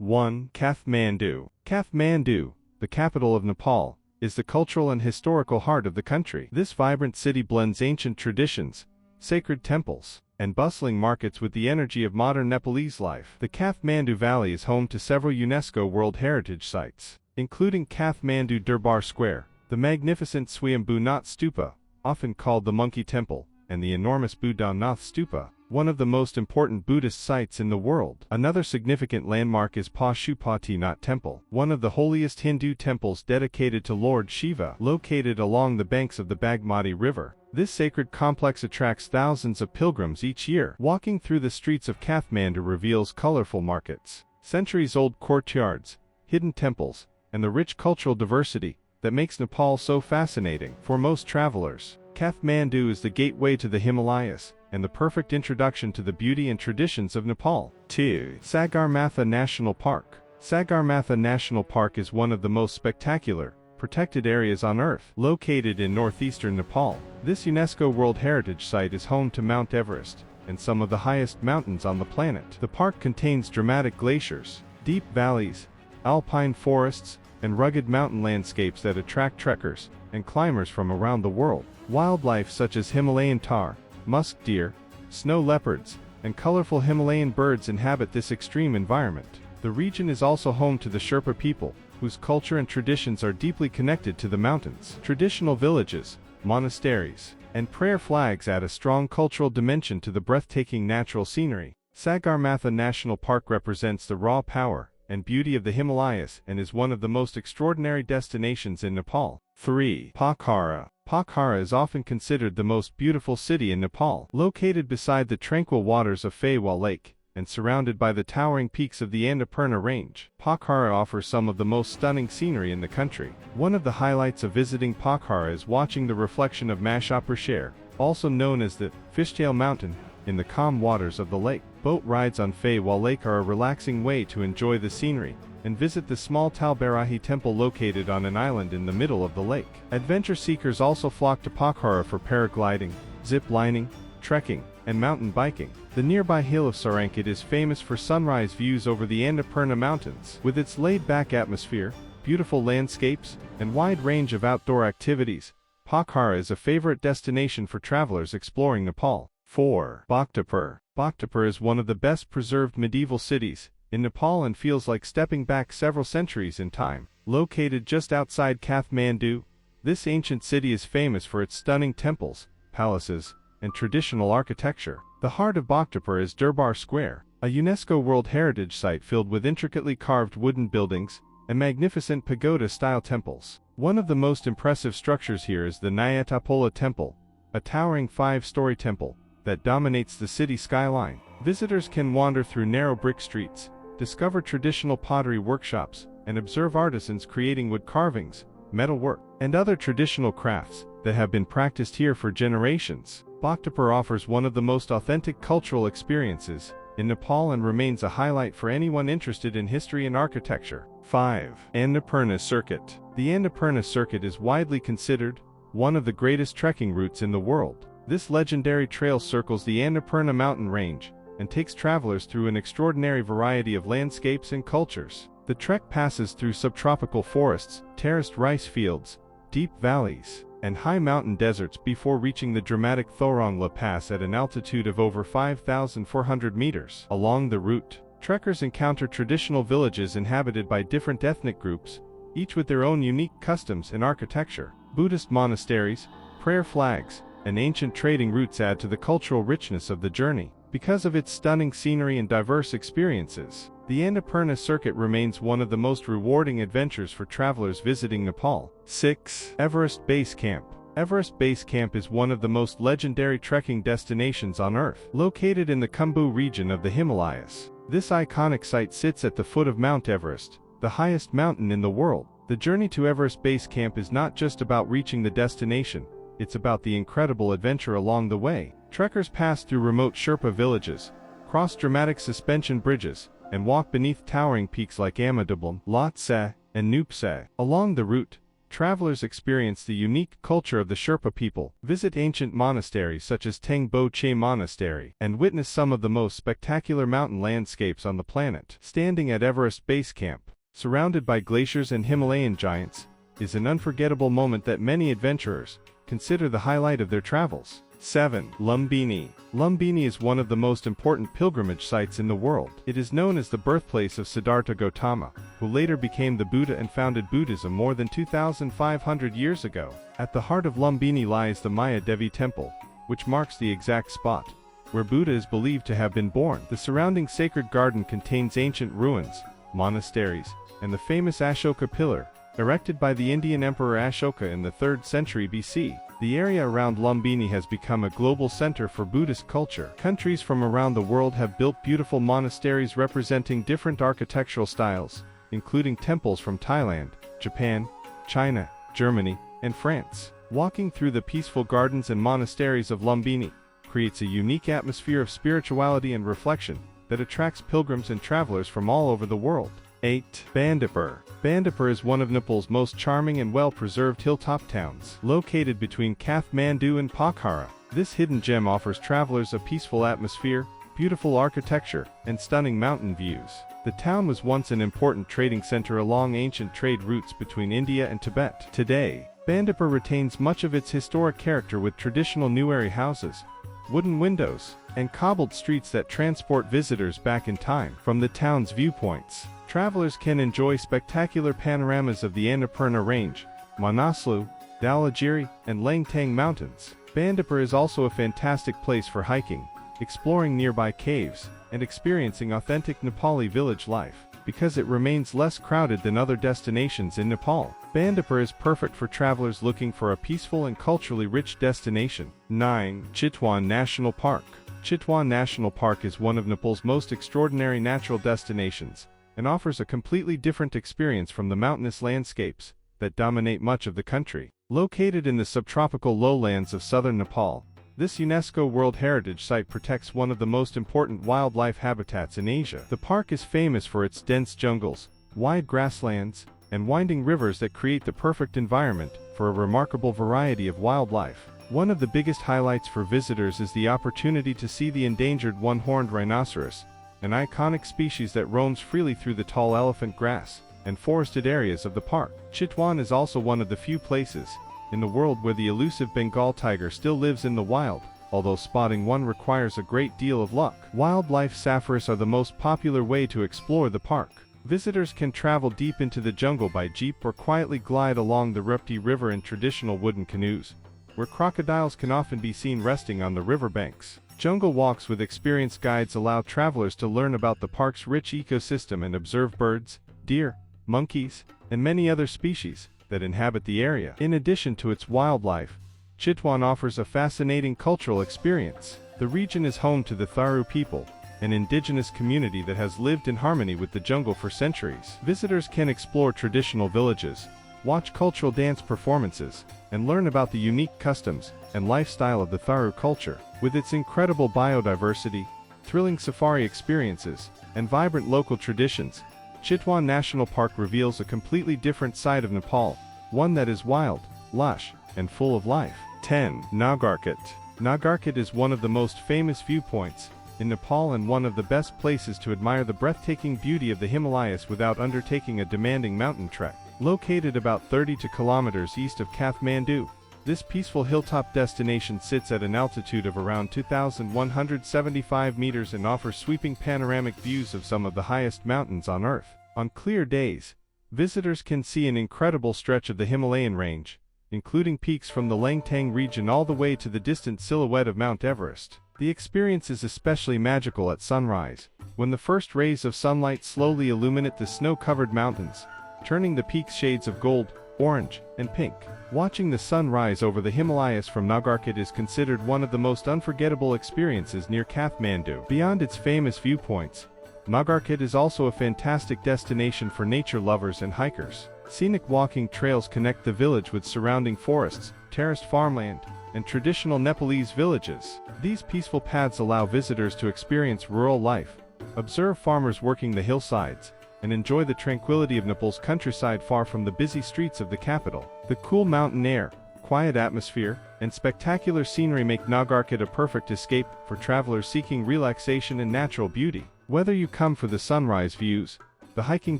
1. Kathmandu. Kathmandu, the capital of Nepal, is the cultural and historical heart of the country. This vibrant city blends ancient traditions, sacred temples, and bustling markets with the energy of modern Nepalese life. The Kathmandu Valley is home to several UNESCO World Heritage sites, including Kathmandu Durbar Square, the magnificent Swayambhu Nath Stupa, often called the Monkey Temple, and the enormous Buddha Nath Stupa, one of the most important Buddhist sites in the world. Another significant landmark is Pashupati Nath Temple, one of the holiest Hindu temples dedicated to Lord Shiva, located along the banks of the Bagmati River. This sacred complex attracts thousands of pilgrims each year. Walking through the streets of Kathmandu reveals colorful markets, centuries-old courtyards, hidden temples, and the rich cultural diversity that makes Nepal so fascinating. For most travelers, Kathmandu is the gateway to the Himalayas, and the perfect introduction to the beauty and traditions of Nepal. 2. Sagarmatha National Park. Sagarmatha National Park is one of the most spectacular, protected areas on Earth. Located in northeastern Nepal, this UNESCO World Heritage Site is home to Mount Everest, and some of the highest mountains on the planet. The park contains dramatic glaciers, deep valleys, alpine forests, and rugged mountain landscapes that attract trekkers and climbers from around the world. Wildlife such as Himalayan tahr, musk deer, snow leopards, and colorful Himalayan birds inhabit this extreme environment. The region is also home to the Sherpa people, whose culture and traditions are deeply connected to the mountains. Traditional villages, monasteries, and prayer flags add a strong cultural dimension to the breathtaking natural scenery. Sagarmatha National Park represents the raw power and beauty of the Himalayas and is one of the most extraordinary destinations in Nepal. 3. Pokhara. Pokhara is often considered the most beautiful city in Nepal. Located beside the tranquil waters of Phewal Lake and surrounded by the towering peaks of the Annapurna Range, Pokhara offers some of the most stunning scenery in the country. One of the highlights of visiting Pokhara is watching the reflection of Mahapurshare, also known as the Fishtail Mountain, in the calm waters of the lake. Boat rides on Phewal Lake are a relaxing way to enjoy the scenery and visit the small Talbarahi temple located on an island in the middle of the lake. Adventure seekers also flock to Pokhara for paragliding, zip lining, trekking, and mountain biking. The nearby hill of Sarankit is famous for sunrise views over the Annapurna Mountains. With its laid-back atmosphere, beautiful landscapes, and wide range of outdoor activities, Pokhara is a favorite destination for travelers exploring Nepal. 4. Bhaktapur. Bhaktapur is one of the best-preserved medieval cities in Nepal and feels like stepping back several centuries in time. Located just outside Kathmandu, this ancient city is famous for its stunning temples, palaces, and traditional architecture. The heart of Bhaktapur is Durbar Square, a UNESCO World Heritage Site filled with intricately carved wooden buildings and magnificent pagoda-style temples. One of the most impressive structures here is the Nyatapola Temple, a towering 5-story temple that dominates the city skyline. Visitors can wander through narrow brick streets, discover traditional pottery workshops, and observe artisans creating wood carvings, metalwork, and other traditional crafts that have been practiced here for generations. Bhaktapur offers one of the most authentic cultural experiences in Nepal and remains a highlight for anyone interested in history and architecture. 5. Annapurna Circuit. The Annapurna Circuit is widely considered one of the greatest trekking routes in the world. This legendary trail circles the Annapurna mountain range and takes travelers through an extraordinary variety of landscapes and cultures. The trek passes through subtropical forests, terraced rice fields, deep valleys, and high mountain deserts before reaching the dramatic Thorongla Pass at an altitude of over 5,400 meters. Along the route, trekkers encounter traditional villages inhabited by different ethnic groups, each with their own unique customs and architecture. Buddhist monasteries, prayer flags, and ancient trading routes add to the cultural richness of the journey. Because of its stunning scenery and diverse experiences, the Annapurna Circuit remains one of the most rewarding adventures for travelers visiting Nepal. 6. Everest Base Camp. Everest Base Camp is one of the most legendary trekking destinations on Earth. Located in the Khumbu region of the Himalayas, this iconic site sits at the foot of Mount Everest, the highest mountain in the world. The journey to Everest Base Camp is not just about reaching the destination, it's about the incredible adventure along the way. Trekkers pass through remote Sherpa villages, cross dramatic suspension bridges, and walk beneath towering peaks like Amadablam, Lhotse, and Nupse. Along the route, travelers experience the unique culture of the Sherpa people, visit ancient monasteries such as Tengbo Che Monastery, and witness some of the most spectacular mountain landscapes on the planet. Standing at Everest Base Camp, surrounded by glaciers and Himalayan giants, is an unforgettable moment that many adventurers consider the highlight of their travels. 7. Lumbini. Lumbini is one of the most important pilgrimage sites in the world. It is known as the birthplace of Siddhartha Gautama, who later became the Buddha and founded Buddhism more than 2,500 years ago. At the heart of Lumbini lies the Maya Devi Temple, which marks the exact spot where Buddha is believed to have been born. The surrounding sacred garden contains ancient ruins, monasteries, and the famous Ashoka Pillar, erected by the Indian Emperor Ashoka in the 3rd century BC. The area around Lumbini has become a global center for Buddhist culture. Countries from around the world have built beautiful monasteries representing different architectural styles, including temples from Thailand, Japan, China, Germany, and France. Walking through the peaceful gardens and monasteries of Lumbini creates a unique atmosphere of spirituality and reflection that attracts pilgrims and travelers from all over the world. 8. Bandipur. Bandipur is one of Nepal's most charming and well-preserved hilltop towns. Located between Kathmandu and Pokhara, this hidden gem offers travelers a peaceful atmosphere, beautiful architecture, and stunning mountain views. The town was once an important trading center along ancient trade routes between India and Tibet. Today, Bandipur retains much of its historic character with traditional Nueri houses, wooden windows, and cobbled streets that transport visitors back in time. From the town's viewpoints, travelers can enjoy spectacular panoramas of the Annapurna Range, Manaslu, Dhaulagiri, and Langtang Mountains. Bandipur is also a fantastic place for hiking, exploring nearby caves, and experiencing authentic Nepali village life. Because it remains less crowded than other destinations in Nepal, Bandipur is perfect for travelers looking for a peaceful and culturally rich destination. 9. Chitwan National Park. Chitwan National Park is one of Nepal's most extraordinary natural destinations, and offers a completely different experience from the mountainous landscapes that dominate much of the country. Located in the subtropical lowlands of southern Nepal, this UNESCO World Heritage Site protects one of the most important wildlife habitats in Asia. The park is famous for its dense jungles, wide grasslands, and winding rivers that create the perfect environment for a remarkable variety of wildlife. One of the biggest highlights for visitors is the opportunity to see the endangered one-horned rhinoceros, an iconic species that roams freely through the tall elephant grass and forested areas of the park. Chitwan is also one of the few places in the world where the elusive Bengal tiger still lives in the wild, although spotting one requires a great deal of luck. Wildlife safaris are the most popular way to explore the park. Visitors can travel deep into the jungle by jeep or quietly glide along the Rupti River in traditional wooden canoes, where crocodiles can often be seen resting on the riverbanks. Jungle walks with experienced guides allow travelers to learn about the park's rich ecosystem and observe birds, deer, monkeys, and many other species that inhabit the area. In addition to its wildlife, Chitwan offers a fascinating cultural experience. The region is home to the Tharu people, an indigenous community that has lived in harmony with the jungle for centuries. Visitors can explore traditional villages, watch cultural dance performances, and learn about the unique customs and lifestyle of the Tharu culture. With its incredible biodiversity, thrilling safari experiences, and vibrant local traditions, Chitwan National Park reveals a completely different side of Nepal, one that is wild, lush, and full of life. 10. Nagarkot. Nagarkot is one of the most famous viewpoints in Nepal and one of the best places to admire the breathtaking beauty of the Himalayas without undertaking a demanding mountain trek. Located about 32 kilometers east of Kathmandu, this peaceful hilltop destination sits at an altitude of around 2,175 meters and offers sweeping panoramic views of some of the highest mountains on Earth. On clear days, visitors can see an incredible stretch of the Himalayan range, including peaks from the Langtang region all the way to the distant silhouette of Mount Everest. The experience is especially magical at sunrise, when the first rays of sunlight slowly illuminate the snow-covered mountains, turning the peaks shades of gold, orange, and pink. Watching the sun rise over the Himalayas from Nagarkot is considered one of the most unforgettable experiences near Kathmandu. Beyond its famous viewpoints, Nagarkot is also a fantastic destination for nature lovers and hikers. Scenic walking trails connect the village with surrounding forests, terraced farmland, and traditional Nepalese villages. These peaceful paths allow visitors to experience rural life, observe farmers working the hillsides, and enjoy the tranquility of Nepal's countryside far from the busy streets of the capital. The cool mountain air, quiet atmosphere, and spectacular scenery make Nagarkot a perfect escape for travelers seeking relaxation and natural beauty. Whether you come for the sunrise views, the hiking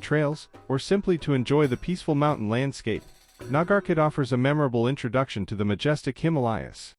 trails, or simply to enjoy the peaceful mountain landscape, Nagarkot offers a memorable introduction to the majestic Himalayas.